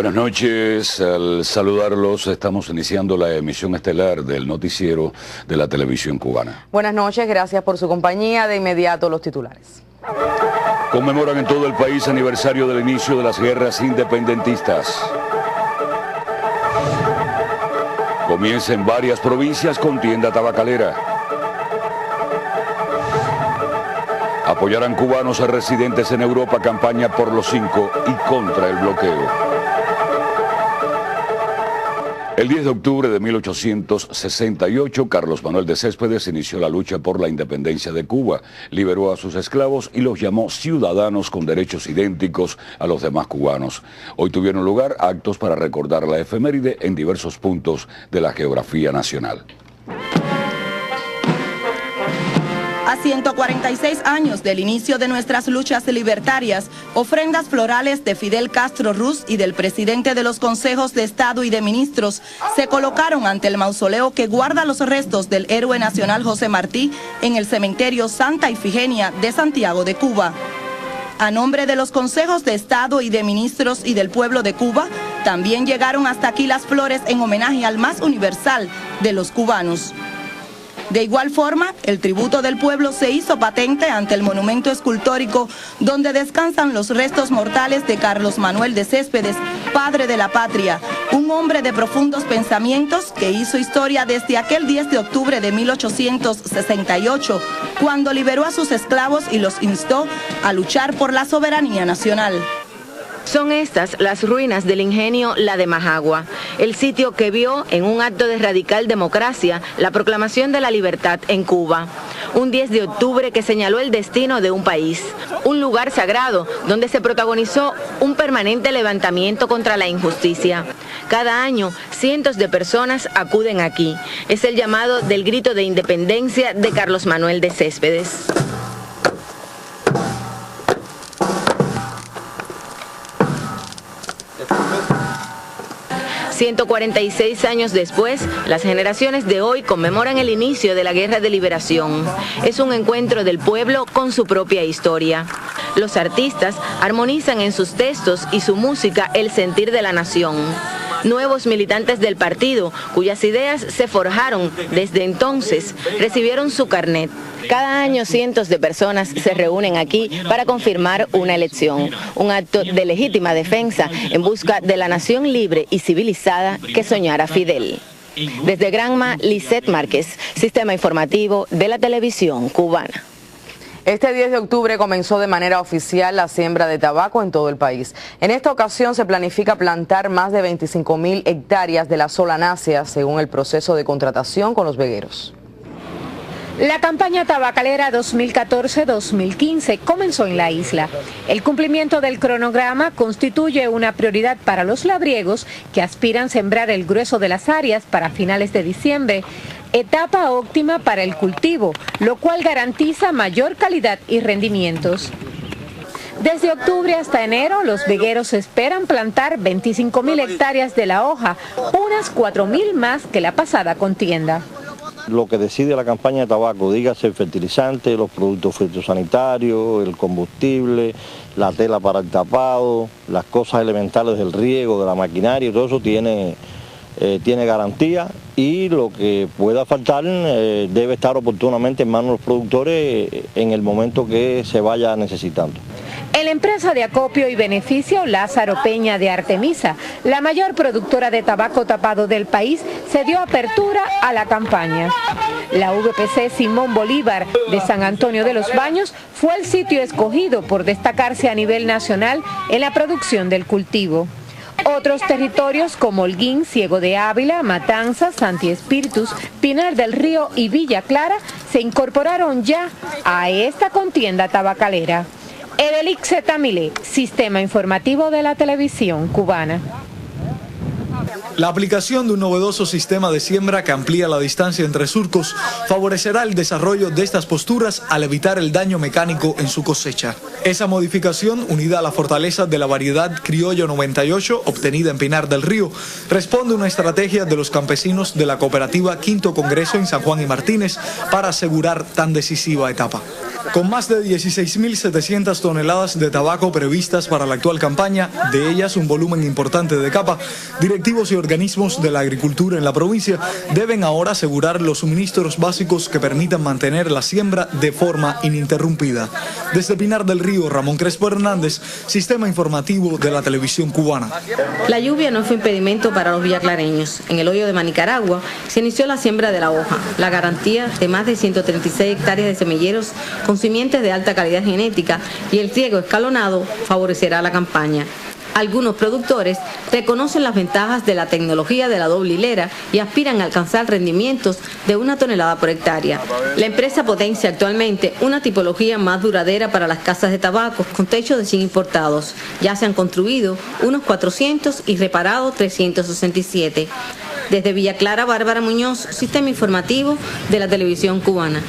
Buenas noches, al saludarlos estamos iniciando la emisión estelar del noticiero de la televisión cubana. Buenas noches, gracias por su compañía. De inmediato los titulares. Conmemoran en todo el país aniversario del inicio de las guerras independentistas. Comienza en varias provincias contienda tabacalera. Apoyarán cubanos a residentes en Europa campaña por los 5 y contra el bloqueo. El 10 de octubre de 1868, Carlos Manuel de Céspedes inició la lucha por la independencia de Cuba, liberó a sus esclavos y los llamó ciudadanos con derechos idénticos a los demás cubanos. Hoy tuvieron lugar actos para recordar la efeméride en diversos puntos de la geografía nacional. A 146 años del inicio de nuestras luchas libertarias, ofrendas florales de Fidel Castro Ruz y del presidente de los consejos de Estado y de ministros se colocaron ante el mausoleo que guarda los restos del héroe nacional José Martí en el cementerio Santa Ifigenia de Santiago de Cuba. A nombre de los consejos de Estado y de ministros y del pueblo de Cuba, también llegaron hasta aquí las flores en homenaje al más universal de los cubanos. De igual forma, el tributo del pueblo se hizo patente ante el monumento escultórico donde descansan los restos mortales de Carlos Manuel de Céspedes, padre de la patria, un hombre de profundos pensamientos que hizo historia desde aquel 10 de octubre de 1868, cuando liberó a sus esclavos y los instó a luchar por la soberanía nacional. Son estas las ruinas del ingenio La de Majagua, el sitio que vio en un acto de radical democracia la proclamación de la libertad en Cuba. Un 10 de octubre que señaló el destino de un país, un lugar sagrado donde se protagonizó un permanente levantamiento contra la injusticia. Cada año, cientos de personas acuden aquí. Es el llamado del grito de independencia de Carlos Manuel de Céspedes. 146 años después, las generaciones de hoy conmemoran el inicio de la Guerra de Liberación. Es un encuentro del pueblo con su propia historia. Los artistas armonizan en sus textos y su música el sentir de la nación. Nuevos militantes del partido, cuyas ideas se forjaron desde entonces, recibieron su carnet. Cada año cientos de personas se reúnen aquí para confirmar una elección, un acto de legítima defensa en busca de la nación libre y civilizada que soñara Fidel. Desde Granma, Lisette Márquez, Sistema Informativo de la Televisión Cubana. Este 10 de octubre comenzó de manera oficial la siembra de tabaco en todo el país. En esta ocasión se planifica plantar más de 25.000 hectáreas de la solanácea, según el proceso de contratación con los vegueros. La campaña tabacalera 2014-2015 comenzó en la isla. El cumplimiento del cronograma constituye una prioridad para los labriegos que aspiran sembrar el grueso de las áreas para finales de diciembre, etapa óptima para el cultivo, lo cual garantiza mayor calidad y rendimientos. Desde octubre hasta enero, los vegueros esperan plantar 25.000 hectáreas de la hoja, unas 4.000 más que la pasada contienda. Lo que decide la campaña de tabaco, dígase el fertilizante, los productos fitosanitarios, el combustible, la tela para el tapado, las cosas elementales del riego, de la maquinaria, todo eso tiene garantía, y lo que pueda faltar debe estar oportunamente en manos de los productores en el momento que se vaya necesitando. En la empresa de acopio y beneficio Lázaro Peña de Artemisa, la mayor productora de tabaco tapado del país, se dio apertura a la campaña. La VPC Simón Bolívar de San Antonio de los Baños fue el sitio escogido por destacarse a nivel nacional en la producción del cultivo. Otros territorios como Holguín, Ciego de Ávila, Matanzas, Santi Espíritus, Pinar del Río y Villa Clara se incorporaron ya a esta contienda tabacalera. Edelix Tamilé, Sistema Informativo de la Televisión Cubana. La aplicación de un novedoso sistema de siembra que amplía la distancia entre surcos favorecerá el desarrollo de estas posturas al evitar el daño mecánico en su cosecha. Esa modificación, unida a la fortaleza de la variedad Criollo 98 obtenida en Pinar del Río, responde a una estrategia de los campesinos de la cooperativa Quinto Congreso en San Juan y Martínez para asegurar tan decisiva etapa. Con más de 16.700 toneladas de tabaco previstas para la actual campaña, de ellas un volumen importante de capa, directivos y organismos de la agricultura en la provincia deben ahora asegurar los suministros básicos que permitan mantener la siembra de forma ininterrumpida. Desde Pinar del Río, Ramón Crespo Hernández, Sistema Informativo de la Televisión Cubana. La lluvia no fue impedimento para los villaclareños. En el hoyo de Manicaragua se inició la siembra de la hoja, la garantía de más de 136 hectáreas de semilleros con simientes de alta calidad genética y el riego escalonado favorecerá la campaña. Algunos productores reconocen las ventajas de la tecnología de la doble hilera y aspiran a alcanzar rendimientos de 1 tonelada por hectárea. La empresa potencia actualmente una tipología más duradera para las casas de tabaco con techos de zinc importados. Ya se han construido unos 400 y reparado 367. Desde Villa Clara, Bárbara Muñoz, Sistema Informativo de la Televisión Cubana.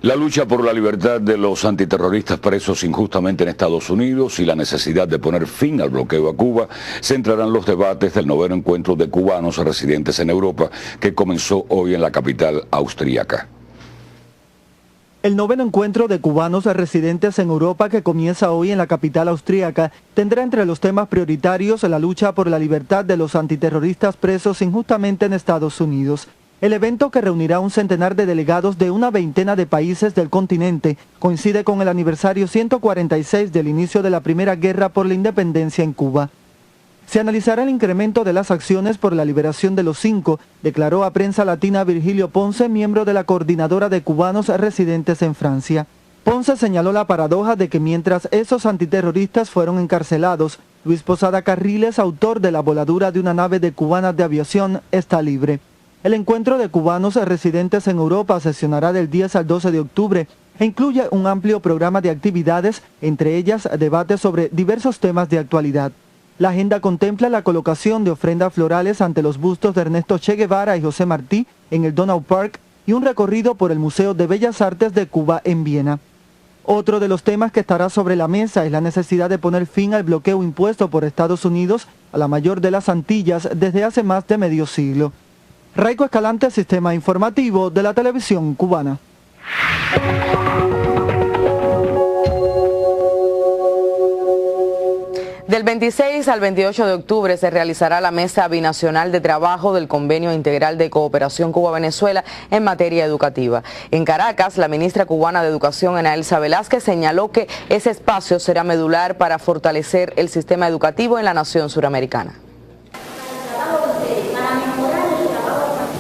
La lucha por la libertad de los antiterroristas presos injustamente en Estados Unidos y la necesidad de poner fin al bloqueo a Cuba centrarán los debates del 9º encuentro de cubanos residentes en Europa que comenzó hoy en la capital austríaca. El 9º encuentro de cubanos residentes en Europa que comienza hoy en la capital austríaca tendrá entre los temas prioritarios la lucha por la libertad de los antiterroristas presos injustamente en Estados Unidos. El evento, que reunirá un centenar de delegados de una veintena de países del continente, coincide con el aniversario 146 del inicio de la Primera Guerra por la Independencia en Cuba. Se analizará el incremento de las acciones por la liberación de los 5, declaró a Prensa Latina Virgilio Ponce, miembro de la Coordinadora de Cubanos Residentes en Francia. Ponce señaló la paradoja de que mientras esos antiterroristas fueron encarcelados, Luis Posada Carriles, autor de la voladura de una nave de cubanas de aviación, está libre. El encuentro de cubanos residentes en Europa sesionará del 10 al 12 de octubre e incluye un amplio programa de actividades, entre ellas debates sobre diversos temas de actualidad. La agenda contempla la colocación de ofrendas florales ante los bustos de Ernesto Che Guevara y José Martí en el Donau Park y un recorrido por el Museo de Bellas Artes de Cuba en Viena. Otro de los temas que estará sobre la mesa es la necesidad de poner fin al bloqueo impuesto por Estados Unidos a la mayor de las Antillas desde hace más de medio siglo. Raico Escalante, Sistema Informativo de la Televisión Cubana. Del 26 al 28 de octubre se realizará la Mesa Binacional de Trabajo del Convenio Integral de Cooperación Cuba-Venezuela en materia educativa. En Caracas, la ministra cubana de Educación, Ana Elsa Velázquez, señaló que ese espacio será medular para fortalecer el sistema educativo en la nación suramericana.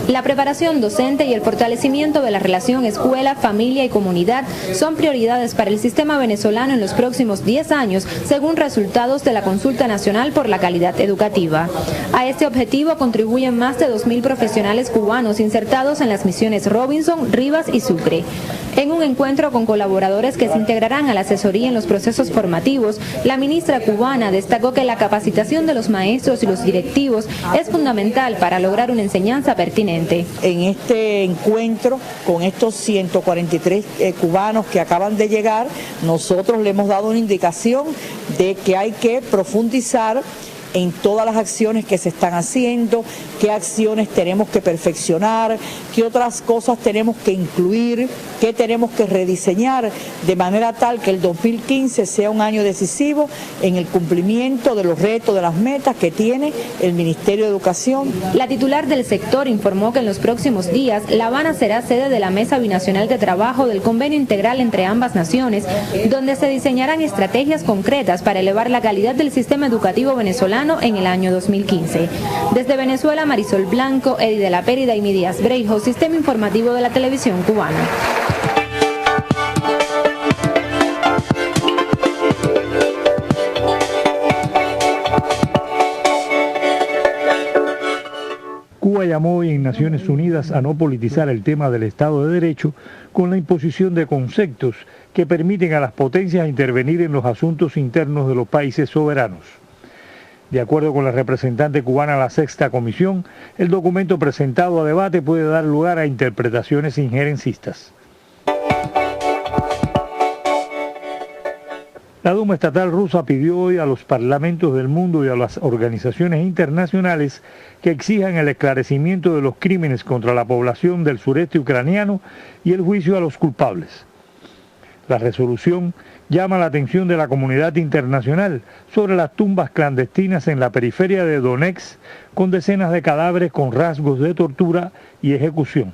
La preparación docente y el fortalecimiento de la relación escuela, familia y comunidad son prioridades para el sistema venezolano en los próximos 10 años, según resultados de la Consulta Nacional por la Calidad Educativa. A este objetivo contribuyen más de 2.000 profesionales cubanos insertados en las misiones Robinson, Rivas y Sucre. En un encuentro con colaboradores que se integrarán a la asesoría en los procesos formativos, la ministra cubana destacó que la capacitación de los maestros y los directivos es fundamental para lograr una enseñanza pertinente. En este encuentro con estos 143 cubanos que acaban de llegar, nosotros le hemos dado una indicación de que hay que profundizar en todas las acciones que se están haciendo, qué acciones tenemos que perfeccionar, qué otras cosas tenemos que incluir, qué tenemos que rediseñar, de manera tal que el 2015 sea un año decisivo en el cumplimiento de los retos, de las metas que tiene el Ministerio de Educación. La titular del sector informó que en los próximos días La Habana será sede de la Mesa Binacional de Trabajo del Convenio Integral entre ambas naciones, donde se diseñarán estrategias concretas para elevar la calidad del sistema educativo venezolano en el año 2015. Desde Venezuela, Marisol Blanco, Eddie de la Périda y Midías Breijo, Sistema Informativo de la Televisión Cubana. Cuba llamó hoy en Naciones Unidas a no politizar el tema del Estado de Derecho con la imposición de conceptos que permiten a las potencias intervenir en los asuntos internos de los países soberanos. De acuerdo con la representante cubana a la Sexta Comisión, el documento presentado a debate puede dar lugar a interpretaciones injerencistas. La Duma Estatal rusa pidió hoy a los parlamentos del mundo y a las organizaciones internacionales que exijan el esclarecimiento de los crímenes contra la población del sureste ucraniano y el juicio a los culpables. La resolución llama la atención de la comunidad internacional sobre las tumbas clandestinas en la periferia de Donetsk, con decenas de cadáveres con rasgos de tortura y ejecución.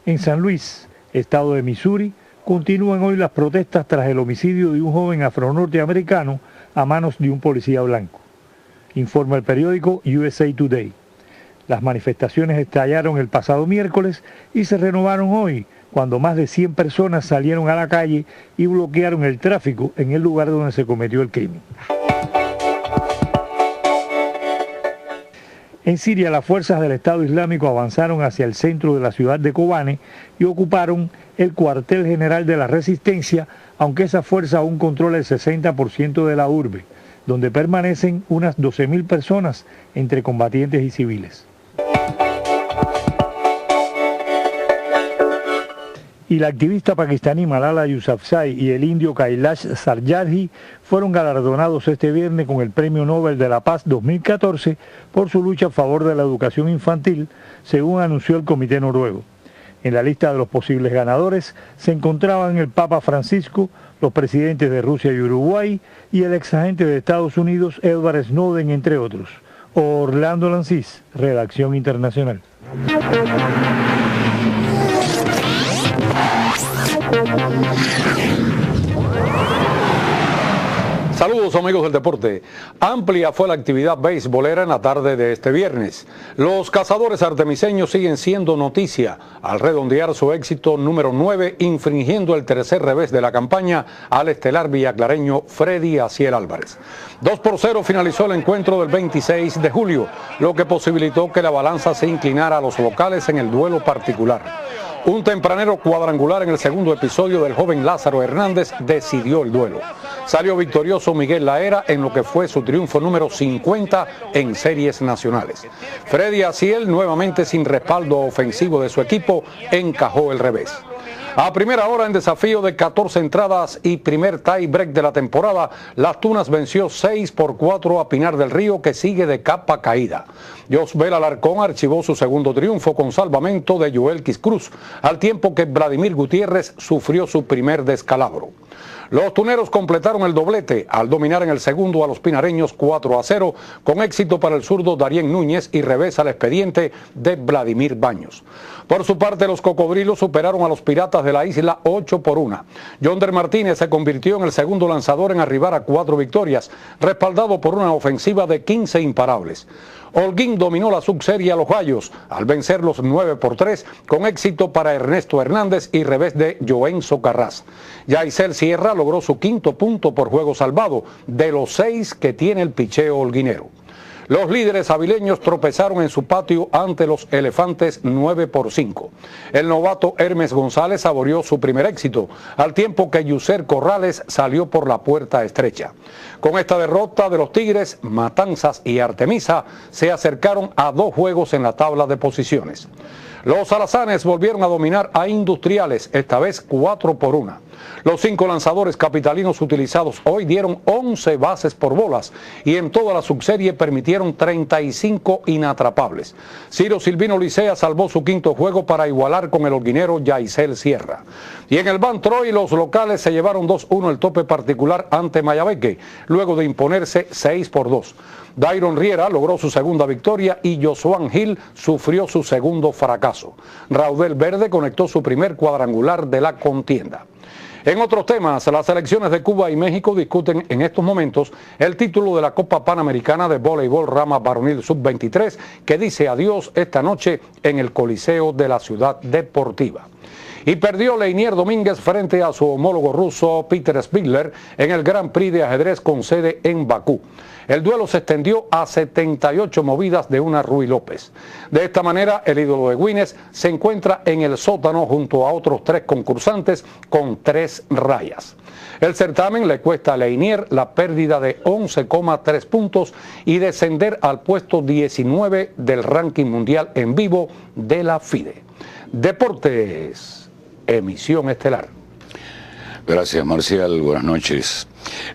En San Luis, estado de Missouri, continúan hoy las protestas tras el homicidio de un joven afronorteamericano a manos de un policía blanco. Informa el periódico USA Today. Las manifestaciones estallaron el pasado miércoles y se renovaron hoy, cuando más de 100 personas salieron a la calle y bloquearon el tráfico en el lugar donde se cometió el crimen. En Siria, las fuerzas del Estado Islámico avanzaron hacia el centro de la ciudad de Kobane y ocuparon el cuartel general de la resistencia, aunque esa fuerza aún controla el 60% de la urbe, donde permanecen unas 12.000 personas entre combatientes y civiles. Y la activista pakistaní Malala Yousafzai y el indio Kailash Satyarthi fueron galardonados este viernes con el Premio Nobel de la Paz 2014 por su lucha a favor de la educación infantil, según anunció el Comité Noruego. En la lista de los posibles ganadores se encontraban el Papa Francisco, los presidentes de Rusia y Uruguay y el exagente de Estados Unidos Edward Snowden, entre otros. Orlando Lancís, Redacción Internacional. Saludos amigos del deporte. Amplia fue la actividad beisbolera en la tarde de este viernes. Los cazadores artemiseños siguen siendo noticia al redondear su éxito número 9, infringiendo el tercer revés de la campaña al estelar villaclareño Freddy Aciel Álvarez. 2-0 finalizó el encuentro del 26 de julio, lo que posibilitó que la balanza se inclinara a los locales en el duelo particular. Un tempranero cuadrangular en el segundo episodio del joven Lázaro Hernández decidió el duelo. Salió victorioso Miguel Laera en lo que fue su triunfo número 50 en series nacionales. Freddy Aciel, nuevamente sin respaldo ofensivo de su equipo, encajó el revés. A primera hora, en desafío de 14 entradas y primer tie break de la temporada, Las Tunas venció 6-4 a Pinar del Río, que sigue de capa caída. Josbel Alarcón archivó su segundo triunfo con salvamento de Joelquis Cruz, al tiempo que Vladimir Gutiérrez sufrió su primer descalabro. Los tuneros completaron el doblete al dominar en el segundo a los pinareños 4-0, con éxito para el zurdo Darien Núñez y revés al expediente de Vladimir Baños. Por su parte, los cocodrilos superaron a los Piratas de la Isla 8-1. Yonder Martínez se convirtió en el segundo lanzador en arribar a 4 victorias, respaldado por una ofensiva de 15 imparables. Holguín dominó la subserie a los Gallos al vencerlos 9-3 con éxito para Ernesto Hernández y revés de Joenzo Carras. Yaisel Sierra logró su quinto punto por juego salvado de los 6 que tiene el picheo holguinero. Los líderes avileños tropezaron en su patio ante los Elefantes 9-5. El novato Hermes González saboreó su primer éxito, al tiempo que Yuser Corrales salió por la puerta estrecha. Con esta derrota de los Tigres, Matanzas y Artemisa se acercaron a 2 juegos en la tabla de posiciones. Los alazanes volvieron a dominar a Industriales, esta vez 4-1. Los 5 lanzadores capitalinos utilizados hoy dieron 11 bases por bolas y en toda la subserie permitieron 35 inatrapables. Ciro Silvino Licea salvó su quinto juego para igualar con el holguinero Yaisel Sierra. Y en el Van Troy, los locales se llevaron 2-1 el tope particular ante Mayabeque, luego de imponerse 6-2. Dairon Riera logró su segunda victoria y Josuán Gil sufrió su segundo fracaso. Raudel Verde conectó su primer cuadrangular de la contienda. En otros temas, las selecciones de Cuba y México discuten en estos momentos el título de la Copa Panamericana de Voleibol Rama Varonil Sub-23, que dice adiós esta noche en el Coliseo de la Ciudad Deportiva. Y perdió Leinier Domínguez frente a su homólogo ruso Peter Spidler en el Grand Prix de ajedrez con sede en Bakú. El duelo se extendió a 78 movidas de una Ruy López. De esta manera, el ídolo de Guinness se encuentra en el sótano junto a otros 3 concursantes con 3 rayas. El certamen le cuesta a Leinier la pérdida de 11,3 puntos y descender al puesto 19 del ranking mundial en vivo de la FIDE. Deportes, emisión estelar. Gracias, Marcial. Buenas noches.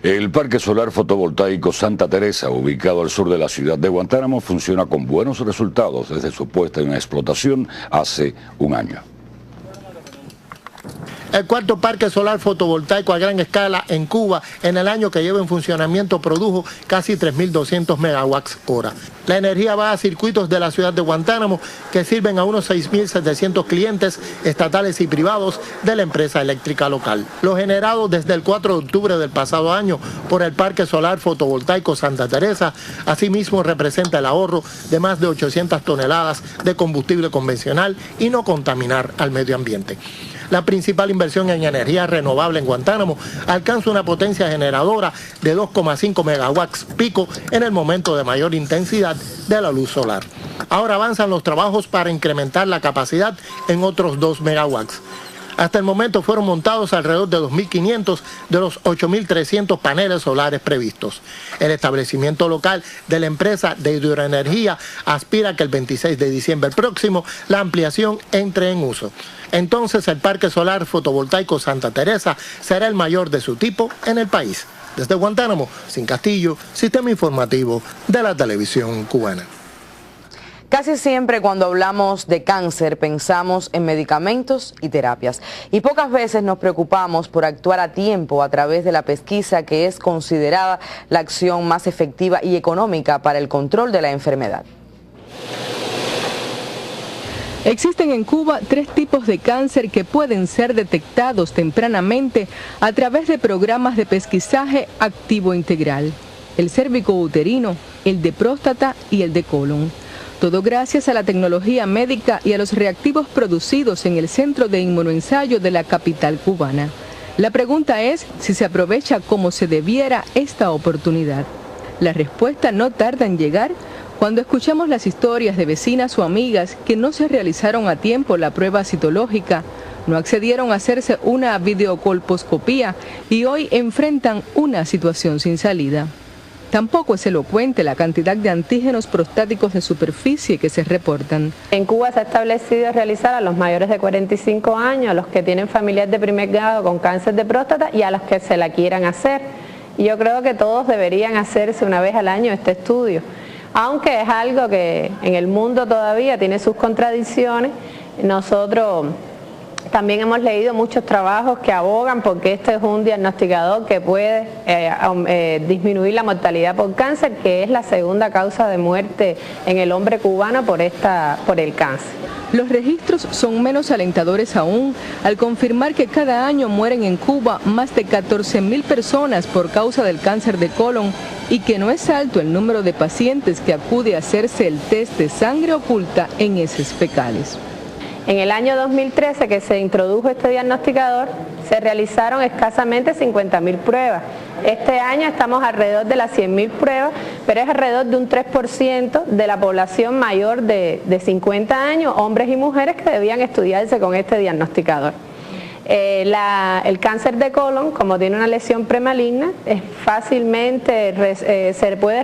El Parque Solar Fotovoltaico Santa Teresa, ubicado al sur de la ciudad de Guantánamo, funciona con buenos resultados desde su puesta en explotación hace un año. El cuarto parque solar fotovoltaico a gran escala en Cuba, en el año que lleva en funcionamiento, produjo casi 3.200 megawatts hora. La energía va a circuitos de la ciudad de Guantánamo, que sirven a unos 6.700 clientes estatales y privados de la empresa eléctrica local. Lo generado desde el 4 de octubre del pasado año por el Parque Solar Fotovoltaico Santa Teresa, asimismo representa el ahorro de más de 800 toneladas de combustible convencional y no contaminar al medio ambiente. La principal inversión en energía renovable en Guantánamo alcanza una potencia generadora de 2,5 megawatts pico en el momento de mayor intensidad de la luz solar. Ahora avanzan los trabajos para incrementar la capacidad en otros 2 megawatts. Hasta el momento fueron montados alrededor de 2.500 de los 8.300 paneles solares previstos. El establecimiento local de la empresa de hidroenergía aspira que el 26 de diciembre próximo la ampliación entre en uso. Entonces el Parque Solar Fotovoltaico Santa Teresa será el mayor de su tipo en el país. Desde Guantánamo, Sin Castillo, Sistema Informativo de la Televisión Cubana. Casi siempre cuando hablamos de cáncer pensamos en medicamentos y terapias y pocas veces nos preocupamos por actuar a tiempo a través de la pesquisa, que es considerada la acción más efectiva y económica para el control de la enfermedad. Existen en Cuba 3 tipos de cáncer que pueden ser detectados tempranamente a través de programas de pesquisaje activo integral: el cérvico-uterino, el de próstata y el de colon. Todo gracias a la tecnología médica y a los reactivos producidos en el Centro de Inmunoensayo de la capital cubana. La pregunta es si se aprovecha como se debiera esta oportunidad. La respuesta no tarda en llegar cuando escuchamos las historias de vecinas o amigas que no se realizaron a tiempo la prueba citológica, no accedieron a hacerse una videocolposcopía y hoy enfrentan una situación sin salida. Tampoco es elocuente la cantidad de antígenos prostáticos de superficie que se reportan. En Cuba se ha establecido realizar a los mayores de 45 años, a los que tienen familiares de primer grado con cáncer de próstata y a los que se la quieran hacer. Y yo creo que todos deberían hacerse una vez al año este estudio, aunque es algo que en el mundo todavía tiene sus contradicciones. Nosotros también hemos leído muchos trabajos que abogan porque este es un diagnosticador que puede disminuir la mortalidad por cáncer, que es la segunda causa de muerte en el hombre cubano por el cáncer. Los registros son menos alentadores aún al confirmar que cada año mueren en Cuba más de 14.000 personas por causa del cáncer de colon y que no es alto el número de pacientes que acude a hacerse el test de sangre oculta en heces fecales. En el año 2013 que se introdujo este diagnosticador, se realizaron escasamente 50.000 pruebas. Este año estamos alrededor de las 100.000 pruebas, pero es alrededor de un 3% de la población mayor de 50 años, hombres y mujeres, que debían estudiarse con este diagnosticador. El cáncer de colon, como tiene una lesión premaligna, fácilmente se puede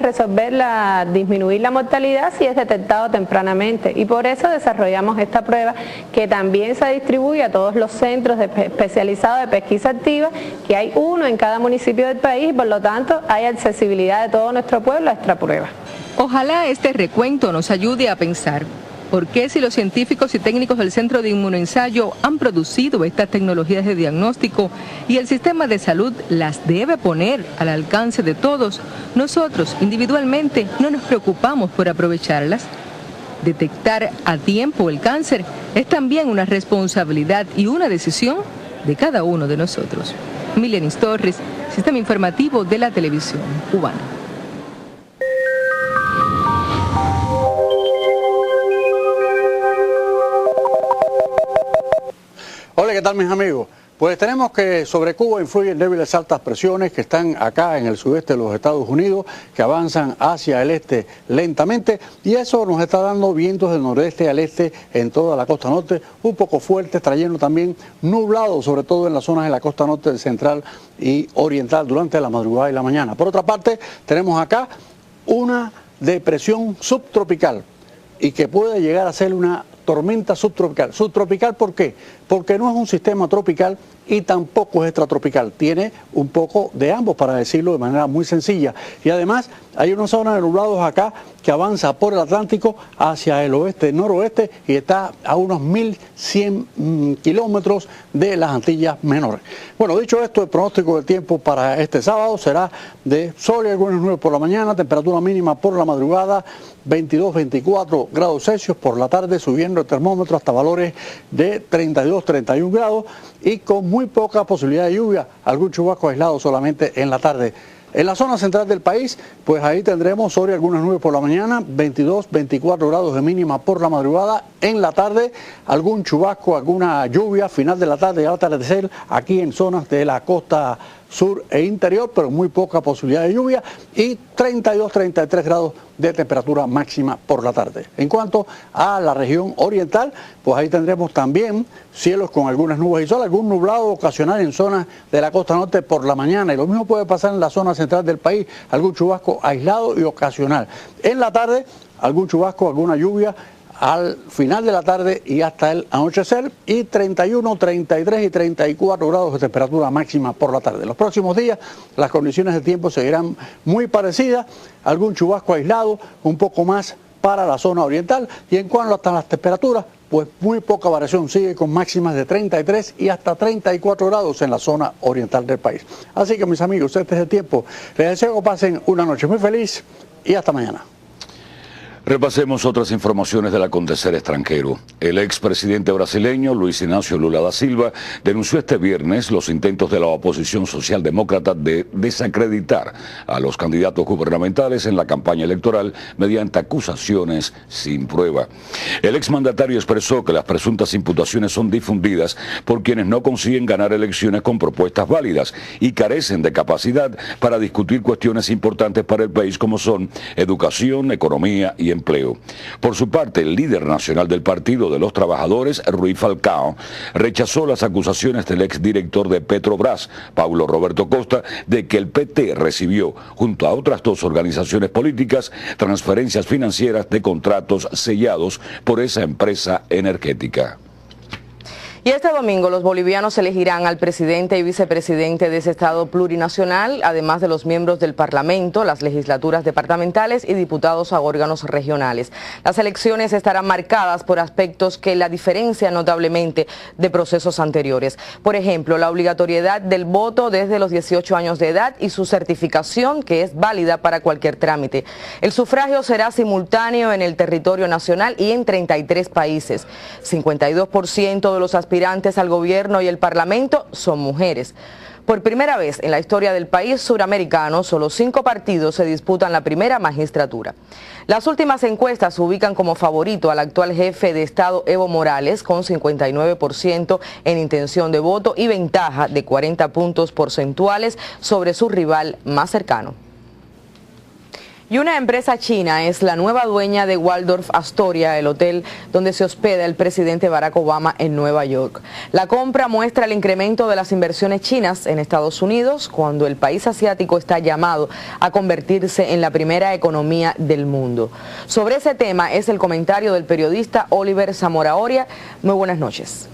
disminuir la mortalidad si es detectado tempranamente, y por eso desarrollamos esta prueba que también se distribuye a todos los centros especializados de pesquisa activa, que hay uno en cada municipio del país, y por lo tanto hay accesibilidad de todo nuestro pueblo a esta prueba. Ojalá este recuento nos ayude a pensar. ¿Por qué, si los científicos y técnicos del Centro de Inmunoensayo han producido estas tecnologías de diagnóstico y el sistema de salud las debe poner al alcance de todos, nosotros individualmente no nos preocupamos por aprovecharlas? Detectar a tiempo el cáncer es también una responsabilidad y una decisión de cada uno de nosotros. Milenis Torres, Sistema Informativo de la Televisión Cubana. Hola, ¿qué tal, mis amigos? Pues tenemos que sobre Cuba influyen débiles altas presiones que están acá en el sudeste de los Estados Unidos, que avanzan hacia el este lentamente, y eso nos está dando vientos del nordeste al este en toda la costa norte, un poco fuertes, trayendo también nublado, sobre todo en las zonas de la costa norte, central y oriental durante la madrugada y la mañana. Por otra parte, tenemos acá una depresión subtropical y que puede llegar a ser una tormenta subtropical. ¿Subtropical por qué? Porque no es un sistema tropical y tampoco es extratropical. Tiene un poco de ambos, para decirlo de manera muy sencilla. Y además hay una zona de nublados acá que avanza por el Atlántico hacia el oeste-noroeste y está a unos 1.100 kilómetros de las Antillas Menores. Bueno, dicho esto, el pronóstico del tiempo para este sábado será de sol y algunas nubes por la mañana, temperatura mínima por la madrugada 22-24 grados Celsius, por la tarde subiendo el termómetro hasta valores de 32-31 grados y con muy poca posibilidad de lluvia, algún chubasco aislado solamente en la tarde. En la zona central del país, pues ahí tendremos sol y algunas nubes por la mañana, 22-24 grados de mínima por la madrugada. En la tarde, algún chubasco, alguna lluvia, final de la tarde y al atardecer, aquí en zonas de la costa sur e interior, pero muy poca posibilidad de lluvia, y 32-33 grados de temperatura máxima por la tarde. En cuanto a la región oriental, pues ahí tendremos también cielos con algunas nubes y sol, algún nublado ocasional en zonas de la costa norte por la mañana, y lo mismo puede pasar en la zona central del país, algún chubasco aislado y ocasional. En la tarde, algún chubasco, alguna lluvia al final de la tarde y hasta el anochecer, y 31, 33 y 34 grados de temperatura máxima por la tarde. Los próximos días las condiciones de tiempo seguirán muy parecidas, algún chubasco aislado, un poco más para la zona oriental, y en cuanto a las temperaturas, pues muy poca variación, sigue con máximas de 33 y hasta 34 grados en la zona oriental del país. Así que, mis amigos, este es el tiempo. Les deseo que pasen una noche muy feliz y hasta mañana. Repasemos otras informaciones del acontecer extranjero. El expresidente brasileño Luis Inácio Lula da Silva denunció este viernes los intentos de la oposición socialdemócrata de desacreditar a los candidatos gubernamentales en la campaña electoral mediante acusaciones sin prueba. El exmandatario expresó que las presuntas imputaciones son difundidas por quienes no consiguen ganar elecciones con propuestas válidas y carecen de capacidad para discutir cuestiones importantes para el país como son educación, economía y empleo. Por su parte, el líder nacional del Partido de los Trabajadores, Rui Falcao, rechazó las acusaciones del exdirector de Petrobras, Paulo Roberto Costa, de que el PT recibió, junto a otras dos organizaciones políticas, transferencias financieras de contratos sellados por esa empresa energética. Y este domingo los bolivianos elegirán al presidente y vicepresidente de ese estado plurinacional, además de los miembros del Parlamento, las legislaturas departamentales y diputados a órganos regionales. Las elecciones estarán marcadas por aspectos que la diferencian notablemente de procesos anteriores. Por ejemplo, la obligatoriedad del voto desde los 18 años de edad y su certificación, que es válida para cualquier trámite. El sufragio será simultáneo en el territorio nacional y en 33 países. 52% de los aspirantes al gobierno y el parlamento son mujeres. Por primera vez en la historia del país suramericano, solo 5 partidos se disputan la primera magistratura. Las últimas encuestas ubican como favorito al actual jefe de Estado Evo Morales con 59% en intención de voto y ventaja de 40 puntos porcentuales sobre su rival más cercano. Y una empresa china es la nueva dueña de Waldorf Astoria, el hotel donde se hospeda el presidente Barack Obama en Nueva York. La compra muestra el incremento de las inversiones chinas en Estados Unidos cuando el país asiático está llamado a convertirse en la primera economía del mundo. Sobre ese tema es el comentario del periodista Oliver Zamora Oria. Muy buenas noches.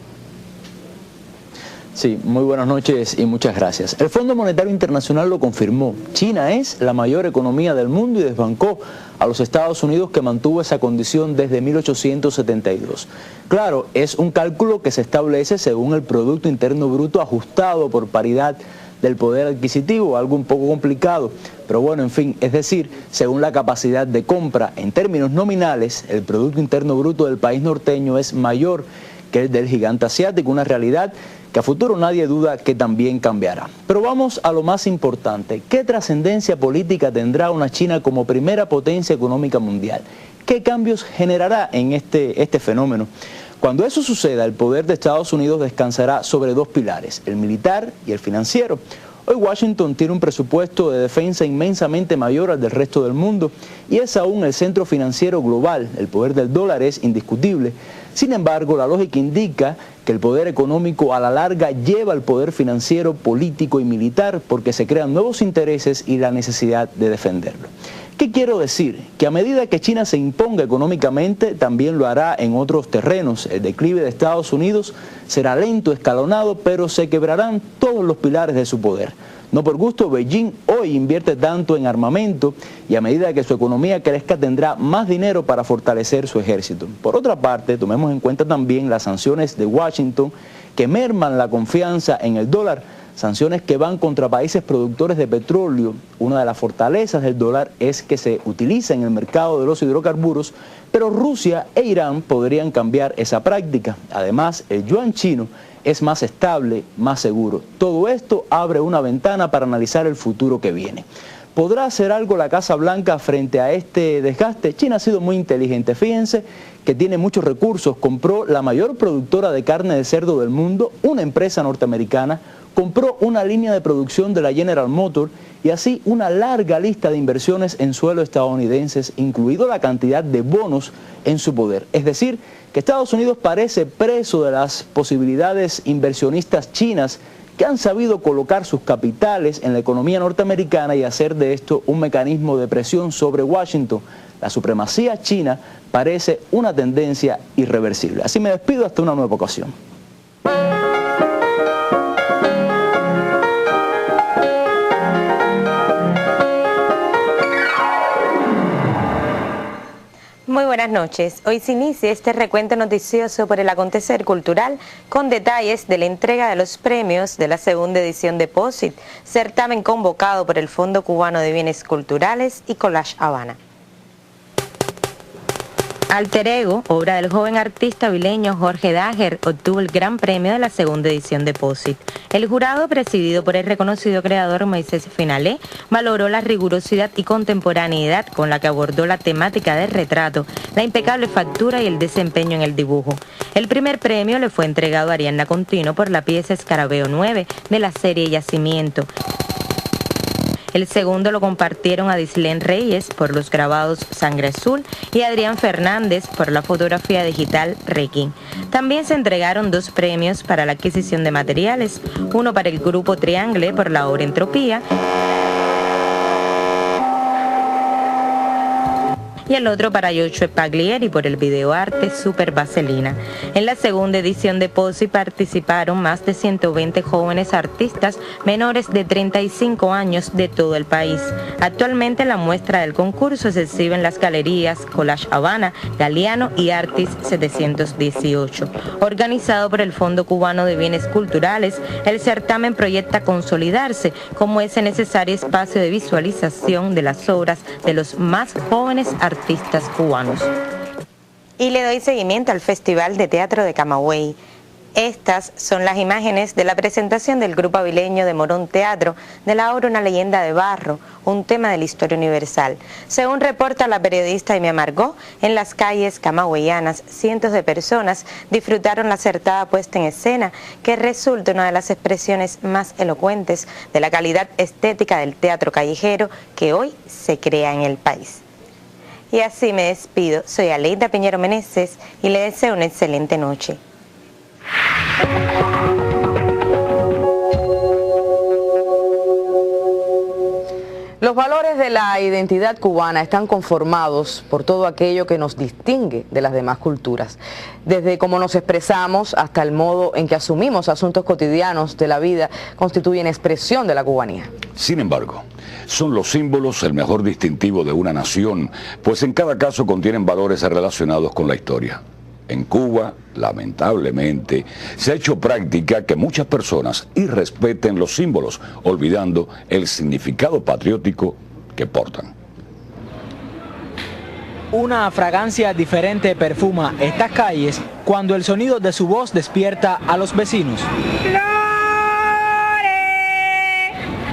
Sí, muy buenas noches y muchas gracias. El Fondo Monetario Internacional lo confirmó. China es la mayor economía del mundo y desbancó a los Estados Unidos, que mantuvo esa condición desde 1872. Claro, es un cálculo que se establece según el Producto Interno Bruto ajustado por paridad del poder adquisitivo, algo un poco complicado, pero bueno, en fin, es decir, según la capacidad de compra. En términos nominales, el Producto Interno Bruto del país norteño es mayor que el del gigante asiático, una realidad que a futuro nadie duda que también cambiará. Pero vamos a lo más importante. ¿Qué trascendencia política tendrá una China como primera potencia económica mundial? ¿Qué cambios generará en este fenómeno? Cuando eso suceda, el poder de Estados Unidos descansará sobre 2 pilares, el militar y el financiero. Hoy Washington tiene un presupuesto de defensa inmensamente mayor al del resto del mundo y es aún el centro financiero global. El poder del dólar es indiscutible. Sin embargo, la lógica indica que el poder económico a la larga lleva al poder financiero, político y militar porque se crean nuevos intereses y la necesidad de defenderlo. ¿Qué quiero decir? Que a medida que China se imponga económicamente, también lo hará en otros terrenos. El declive de Estados Unidos será lento, escalonado, pero se quebrarán todos los pilares de su poder. No por gusto, Beijing hoy invierte tanto en armamento y a medida que su economía crezca tendrá más dinero para fortalecer su ejército. Por otra parte, tomemos en cuenta también las sanciones de Washington que merman la confianza en el dólar, sanciones que van contra países productores de petróleo. Una de las fortalezas del dólar es que se utiliza en el mercado de los hidrocarburos, pero Rusia e Irán podrían cambiar esa práctica. Además, el yuan chino es más estable, más seguro. Todo esto abre una ventana para analizar el futuro que viene. ¿Podrá hacer algo la Casa Blanca frente a este desgaste? China ha sido muy inteligente. Fíjense que tiene muchos recursos. Compró la mayor productora de carne de cerdo del mundo, una empresa norteamericana, compró una línea de producción de la General Motors y así una larga lista de inversiones en suelo estadounidenses, incluido la cantidad de bonos en su poder. Es decir, que Estados Unidos parece preso de las posibilidades inversionistas chinas que han sabido colocar sus capitales en la economía norteamericana y hacer de esto un mecanismo de presión sobre Washington. La supremacía china parece una tendencia irreversible. Así me despido hasta una nueva ocasión. Muy buenas noches. Hoy se inicia este recuento noticioso por el acontecer cultural con detalles de la entrega de los premios de la segunda edición de POSIT, certamen convocado por el Fondo Cubano de Bienes Culturales y Collage Habana. Alter Ego, obra del joven artista vileño Jorge Dager, obtuvo el gran premio de la segunda edición de POSIT. El jurado, presidido por el reconocido creador Moisés Finalé, valoró la rigurosidad y contemporaneidad con la que abordó la temática del retrato, la impecable factura y el desempeño en el dibujo. El primer premio le fue entregado a Ariadna Contino por la pieza Escarabeo 9 de la serie Yacimiento. El segundo lo compartieron a Dislén Reyes por los grabados Sangre Azul y Adrián Fernández por la fotografía digital Requiem. También se entregaron 2 premios para la adquisición de materiales, uno para el grupo Triangle por la obra Entropía y el otro para Joshua Paglieri por el videoarte Super Vaselina. En la segunda edición de POSI participaron más de 120 jóvenes artistas menores de 35 años de todo el país. Actualmente la muestra del concurso se exhibe en las galerías Collage Habana, Galeano y Artis 718. Organizado por el Fondo Cubano de Bienes Culturales, el certamen proyecta consolidarse como ese necesario espacio de visualización de las obras de los más jóvenes artistas cubanos. Y le doy seguimiento al Festival de Teatro de Camagüey. Estas son las imágenes de la presentación del grupo avileño de Morón Teatro de la obra Una leyenda de barro, un tema de la historia universal. Según reporta la periodista Amy Amargó, en las calles camagüeyanas cientos de personas disfrutaron la acertada puesta en escena que resulta una de las expresiones más elocuentes de la calidad estética del teatro callejero que hoy se crea en el país. Y así me despido. Soy Aleida Piñero Meneses y le deseo una excelente noche. Los valores de la identidad cubana están conformados por todo aquello que nos distingue de las demás culturas, desde cómo nos expresamos hasta el modo en que asumimos asuntos cotidianos de la vida, constituyen expresión de la cubanía. Sin embargo, son los símbolos el mejor distintivo de una nación, pues en cada caso contienen valores relacionados con la historia. En Cuba, lamentablemente, se ha hecho práctica que muchas personas irrespeten los símbolos, olvidando el significado patriótico que portan. Una fragancia diferente perfuma estas calles cuando el sonido de su voz despierta a los vecinos.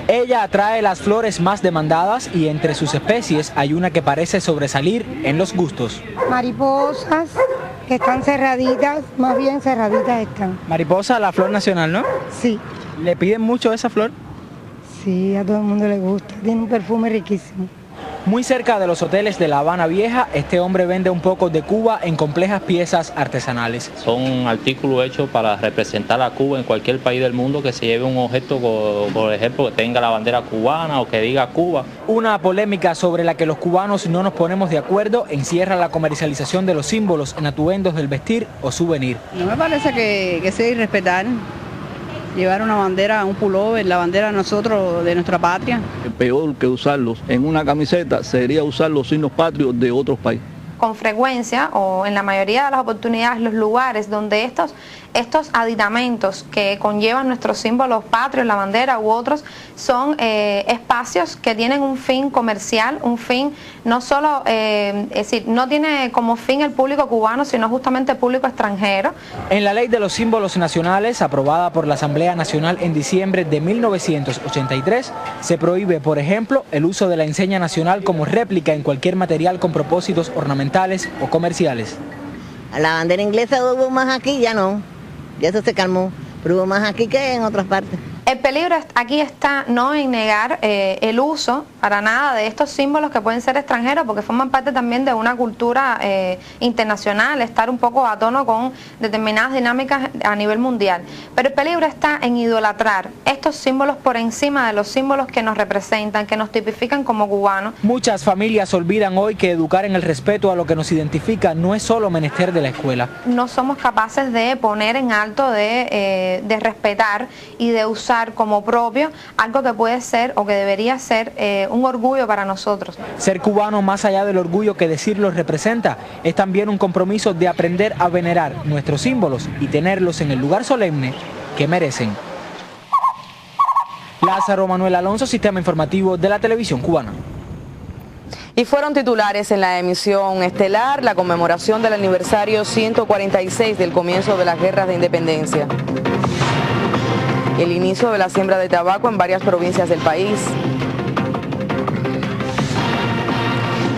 Ella atrae las flores más demandadas y entre sus especies hay una que parece sobresalir en los gustos. Mariposas que están cerraditas, más bien cerraditas están. Mariposa, la flor nacional, ¿no? Sí. ¿Le piden mucho esa flor? Sí, a todo el mundo le gusta, tiene un perfume riquísimo. Muy cerca de los hoteles de La Habana Vieja, este hombre vende un poco de Cuba en complejas piezas artesanales. Son artículos hechos para representar a Cuba en cualquier país del mundo que se lleve un objeto, por ejemplo, que tenga la bandera cubana o que diga Cuba. Una polémica sobre la que los cubanos no nos ponemos de acuerdo encierra la comercialización de los símbolos en atuendos del vestir o souvenir. No me parece que sea irrespetar. Llevar una bandera, un pullover, la bandera de nosotros, de nuestra patria. Peor que usarlos en una camiseta sería usar los signos patrios de otros países. Con frecuencia o en la mayoría de las oportunidades los lugares donde estos aditamentos que conllevan nuestros símbolos patrios, la bandera u otros, son espacios que tienen un fin comercial, un fin no solo, es decir, no tiene como fin el público cubano, sino justamente el público extranjero. En la Ley de los Símbolos Nacionales, aprobada por la Asamblea Nacional en diciembre de 1983, se prohíbe, por ejemplo, el uso de la enseña nacional como réplica en cualquier material con propósitos ornamentales o comerciales. La bandera inglesa hubo más aquí, ya no, ya eso se calmó, pero hubo más aquí que en otras partes. El peligro aquí está no en negar el uso para nada de estos símbolos que pueden ser extranjeros, porque forman parte también de una cultura internacional, estar un poco a tono con determinadas dinámicas a nivel mundial. Pero el peligro está en idolatrar estos símbolos por encima de los símbolos que nos representan, que nos tipifican como cubanos. Muchas familias olvidan hoy que educar en el respeto a lo que nos identifica no es solo menester de la escuela. No somos capaces de poner en alto, de respetar y de usar como propio algo que puede ser o que debería ser un orgullo para nosotros. Ser cubano, más allá del orgullo que decirlo representa, es también un compromiso de aprender a venerar nuestros símbolos y tenerlos en el lugar solemne que merecen. Lázaro Manuel Alonso, Sistema Informativo de la Televisión Cubana. Y fueron titulares en la emisión estelar la conmemoración del aniversario 146 del comienzo de las guerras de independencia, el inicio de la siembra de tabaco en varias provincias del país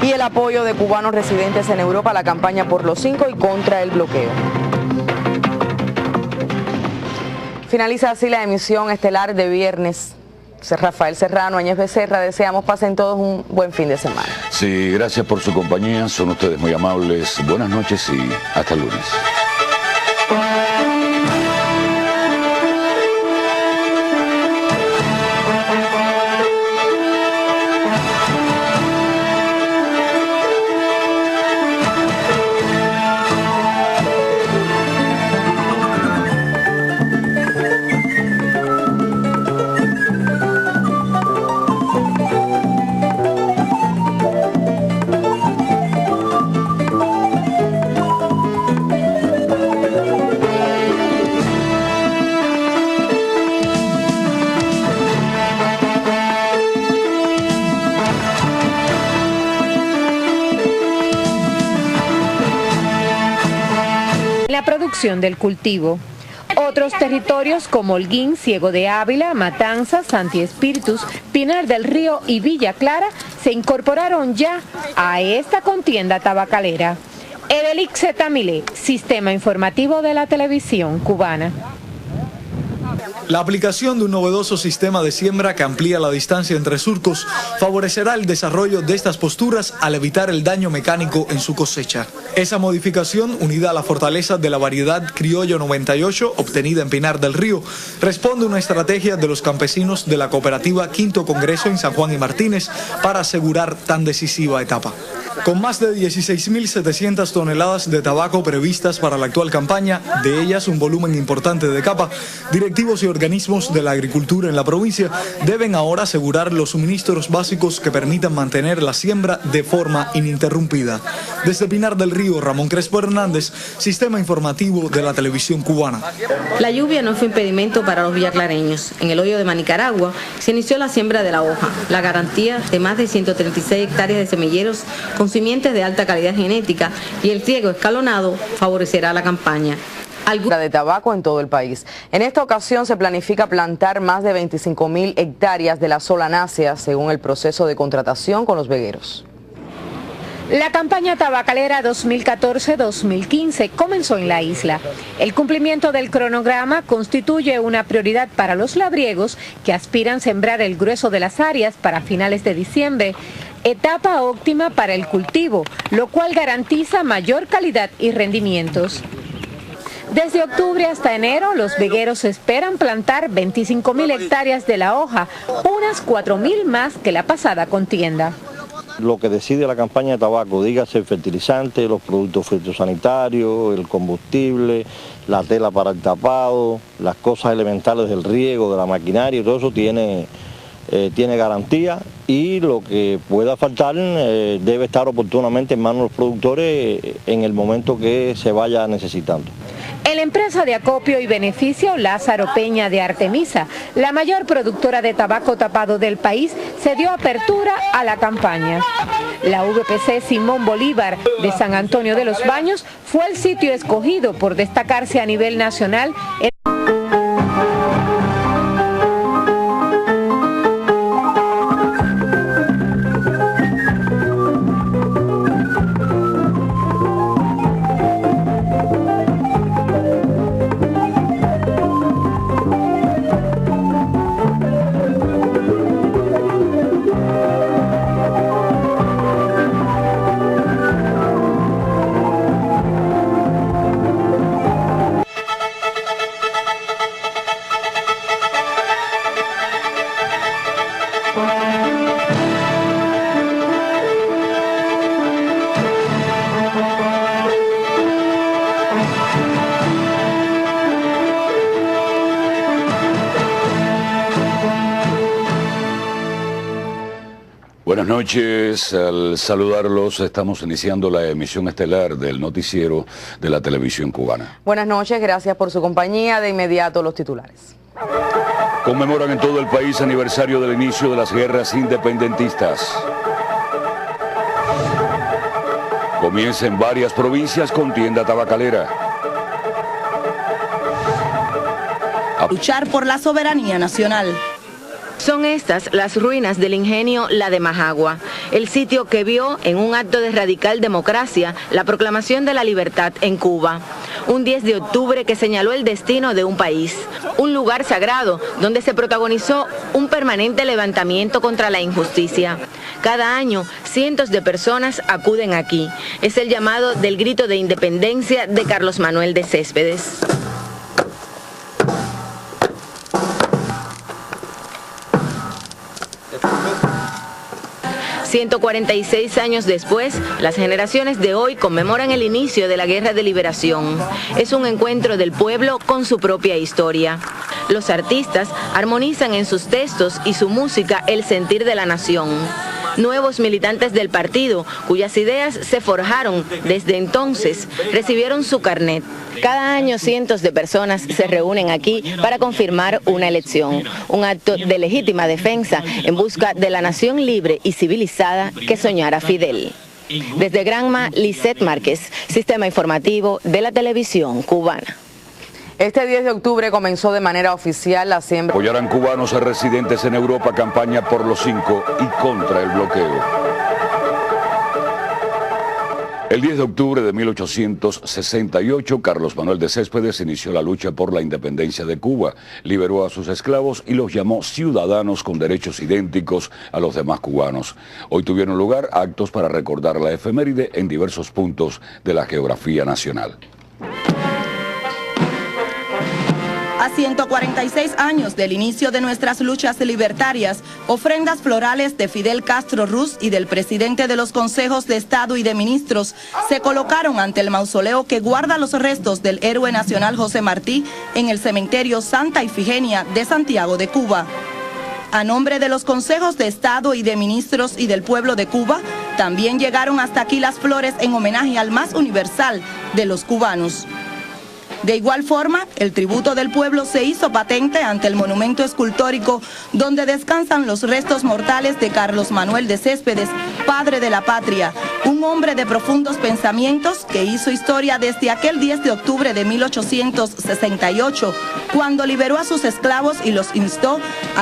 y el apoyo de cubanos residentes en Europa a la campaña por los 5 y contra el bloqueo. Finaliza así la emisión estelar de viernes. Rafael Serrano, Áñez Becerra, deseamos pasen todos un buen fin de semana. Sí, gracias por su compañía, son ustedes muy amables. Buenas noches y hasta el lunes. Del cultivo. Otros territorios como Holguín, Ciego de Ávila, Matanzas, Santi Espíritus, Pinar del Río y Villa Clara se incorporaron ya a esta contienda tabacalera. Edelix Tamilé, Sistema Informativo de la Televisión Cubana. La aplicación de un novedoso sistema de siembra que amplía la distancia entre surcos favorecerá el desarrollo de estas posturas al evitar el daño mecánico en su cosecha. Esa modificación, unida a la fortaleza de la variedad Criollo 98, obtenida en Pinar del Río, responde a una estrategia de los campesinos de la cooperativa Quinto Congreso en San Juan y Martínez para asegurar tan decisiva etapa. Con más de 16.700 toneladas de tabaco previstas para la actual campaña, de ellas un volumen importante de capa, directivos y organismos de la agricultura en la provincia deben ahora asegurar los suministros básicos que permitan mantener la siembra de forma ininterrumpida. Desde Pinar del Río, Ramón Crespo Hernández, Sistema Informativo de la Televisión Cubana. La lluvia no fue impedimento para los villaclareños. En el hoyo de Manicaragua se inició la siembra de la hoja, la garantía de más de 136 hectáreas de semilleros con simientes de alta calidad genética y el riego escalonado favorecerá la campaña. De tabaco en todo el país. En esta ocasión se planifica plantar más de 25.000 hectáreas de la solanácea según el proceso de contratación con los vegueros. La campaña tabacalera 2014-2015 comenzó en la isla. El cumplimiento del cronograma constituye una prioridad para los labriegos que aspiran sembrar el grueso de las áreas para finales de diciembre, etapa óptima para el cultivo, lo cual garantiza mayor calidad y rendimientos. Desde octubre hasta enero, los vegueros esperan plantar 25.000 hectáreas de la hoja, unas 4.000 más que la pasada contienda. Lo que decide la campaña de tabaco, dígase el fertilizante, los productos fitosanitarios, el combustible, la tela para el tapado, las cosas elementales del riego, de la maquinaria, todo eso tiene garantía, y lo que pueda faltar debe estar oportunamente en manos de los productores en el momento que se vaya necesitando. En la empresa de acopio y beneficio Lázaro Peña de Artemisa, la mayor productora de tabaco tapado del país, se dio apertura a la campaña. La VPC Simón Bolívar de San Antonio de los Baños fue el sitio escogido por destacarse a nivel nacional. Buenas noches, al saludarlos estamos iniciando la emisión estelar del noticiero de la televisión cubana. Buenas noches, gracias por su compañía. De inmediato los titulares. Conmemoran en todo el país aniversario del inicio de las guerras independentistas. Comienza en varias provincias contienda tabacalera. Luchar por la soberanía nacional. Son estas las ruinas del ingenio La de Majagua, el sitio que vio en un acto de radical democracia la proclamación de la libertad en Cuba. Un 10 de octubre que señaló el destino de un país, un lugar sagrado donde se protagonizó un permanente levantamiento contra la injusticia. Cada año, cientos de personas acuden aquí. Es el llamado del grito de independencia de Carlos Manuel de Céspedes. ...146 años después, las generaciones de hoy conmemoran el inicio de la Guerra de Liberación. Es un encuentro del pueblo con su propia historia. Los artistas armonizan en sus textos y su música el sentir de la nación. Nuevos militantes del partido, cuyas ideas se forjaron desde entonces, recibieron su carnet. Cada año cientos de personas se reúnen aquí para confirmar una elección, un acto de legítima defensa en busca de la nación libre y civilizada que soñara Fidel. Desde Granma, Lisette Márquez, Sistema Informativo de la Televisión Cubana. Este 10 de octubre comenzó de manera oficial la siembra. Apoyarán cubanos residentes en Europa campaña por los 5 y contra el bloqueo. El 10 de octubre de 1868, Carlos Manuel de Céspedes inició la lucha por la independencia de Cuba, liberó a sus esclavos y los llamó ciudadanos con derechos idénticos a los demás cubanos. Hoy tuvieron lugar actos para recordar la efeméride en diversos puntos de la geografía nacional. A 146 años del inicio de nuestras luchas libertarias, ofrendas florales de Fidel Castro Ruz y del presidente de los consejos de Estado y de ministros se colocaron ante el mausoleo que guarda los restos del héroe nacional José Martí en el cementerio Santa Ifigenia de Santiago de Cuba. A nombre de los consejos de Estado y de ministros y del pueblo de Cuba, también llegaron hasta aquí las flores en homenaje al más universal de los cubanos. De igual forma, el tributo del pueblo se hizo patente ante el monumento escultórico donde descansan los restos mortales de Carlos Manuel de Céspedes, padre de la patria, un hombre de profundos pensamientos que hizo historia desde aquel 10 de octubre de 1868, cuando liberó a sus esclavos y los instó al